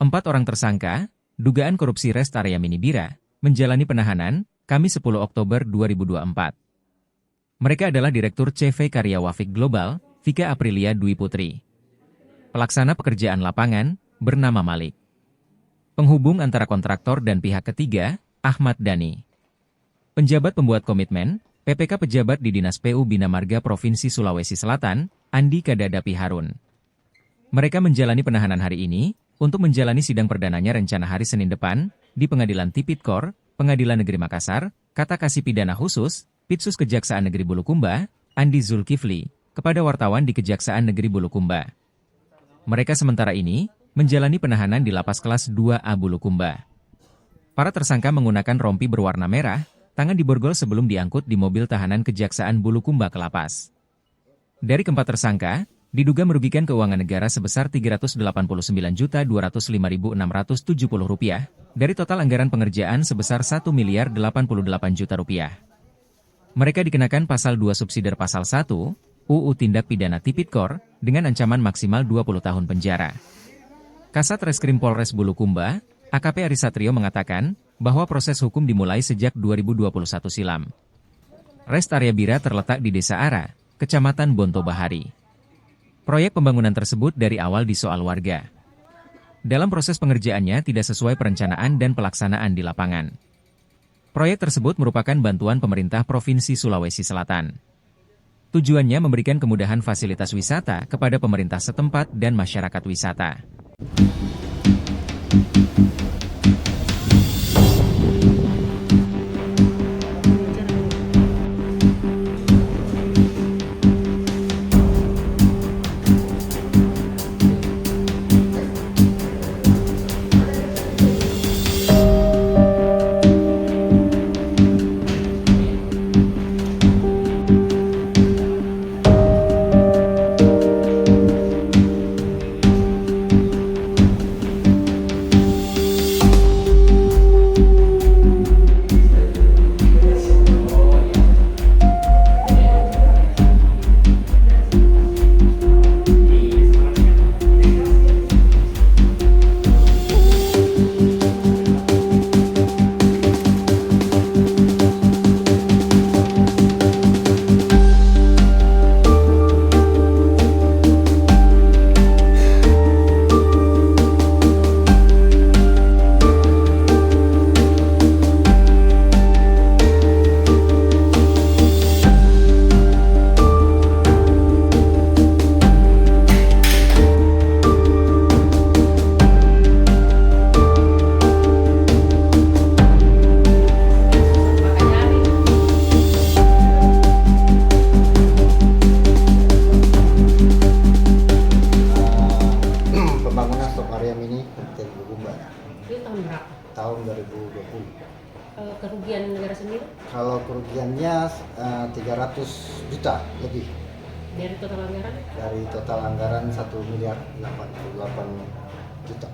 4 orang tersangka, dugaan korupsi Rest Area Minibira, menjalani penahanan, Kamis 10 Oktober 2024. Mereka adalah Direktur CV Karya Wafik Global, Vika Aprilia Dwi Putri. Pelaksana pekerjaan lapangan, bernama Malik. Penghubung antara kontraktor dan pihak ketiga, Ahmad Dhani. Penjabat pembuat komitmen, PPK pejabat di Dinas PU Bina Marga Provinsi Sulawesi Selatan, Andi Kadadapi Harun. Mereka menjalani penahanan hari ini, untuk menjalani sidang perdananya rencana hari Senin depan, di Pengadilan Tipikor, Pengadilan Negeri Makassar, Kata Kasih Pidana Khusus, Pitsus Kejaksaan Negeri Bulukumba, Andi Zulkifli, kepada wartawan di Kejaksaan Negeri Bulukumba. Mereka sementara ini, menjalani penahanan di Lapas Kelas 2A Bulukumba. Para tersangka menggunakan rompi berwarna merah, tangan diborgol sebelum diangkut di mobil tahanan Kejaksaan Bulukumba ke lapas. Dari keempat tersangka, diduga merugikan keuangan negara sebesar Rp389.205.670 dari total anggaran pengerjaan sebesar Rp1.088.000.000. Mereka dikenakan pasal 2 subsidiar pasal 1, UU Tindak Pidana Tipikor, dengan ancaman maksimal 20 tahun penjara. Kasat Reskrim Polres Bulukumba, AKP Arisatrio mengatakan, bahwa proses hukum dimulai sejak 2021 silam. Rest Area Bira terletak di Desa Ara, Kecamatan Bonto Bahari. Proyek pembangunan tersebut dari awal disoal warga. Dalam proses pengerjaannya tidak sesuai perencanaan dan pelaksanaan di lapangan. Proyek tersebut merupakan bantuan pemerintah Provinsi Sulawesi Selatan. Tujuannya memberikan kemudahan fasilitas wisata kepada pemerintah setempat dan masyarakat wisata. Itu tahun berapa? Tahun 2020. Kerugian negara sendiri? Kalau kerugiannya 300 juta lebih. Dari total anggaran? Dari total anggaran 1.088 juta.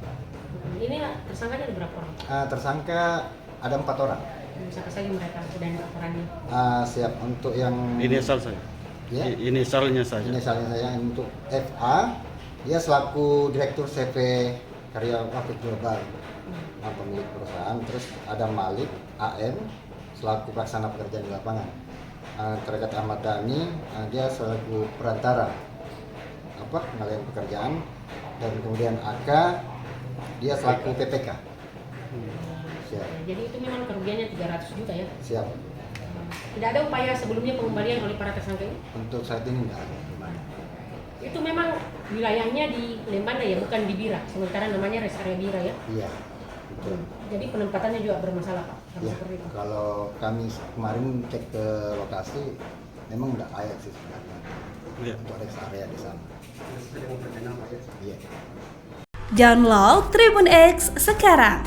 Ini tersangkanya ada berapa orang? Tersangka ada 4 orang. Siapa saja mereka dan laporannya? Siap untuk yang Inisial saya. Ya? Inisialnya saja. Inisialnya saya untuk FA, dia selaku Direktur CV Karya Wafik Global, pemilik perusahaan. Terus ada Malik AM selaku pelaksana pekerjaan di lapangan. Terkait Ahmad Dhani, dia selaku perantara pengalihan pekerjaan, dan kemudian AK dia selaku PPK. Siap. Jadi itu memang kerugiannya 300 juta ya? Siap. Tidak ada upaya sebelumnya pengembalian oleh para tersangka ini? Untuk saat ini enggak ada. Itu memang wilayahnya di Lembana ya, bukan di Bira, sementara namanya Rest Area Bira ya? Iya, betul. Jadi penempatannya juga bermasalah Pak? Ya, seperti itu. kalau kami kemarin cek ke lokasi, memang udah layak sih sebenarnya untuk rest area di sana. Iya. Download Tribun X sekarang,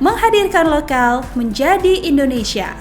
menghadirkan lokal menjadi Indonesia.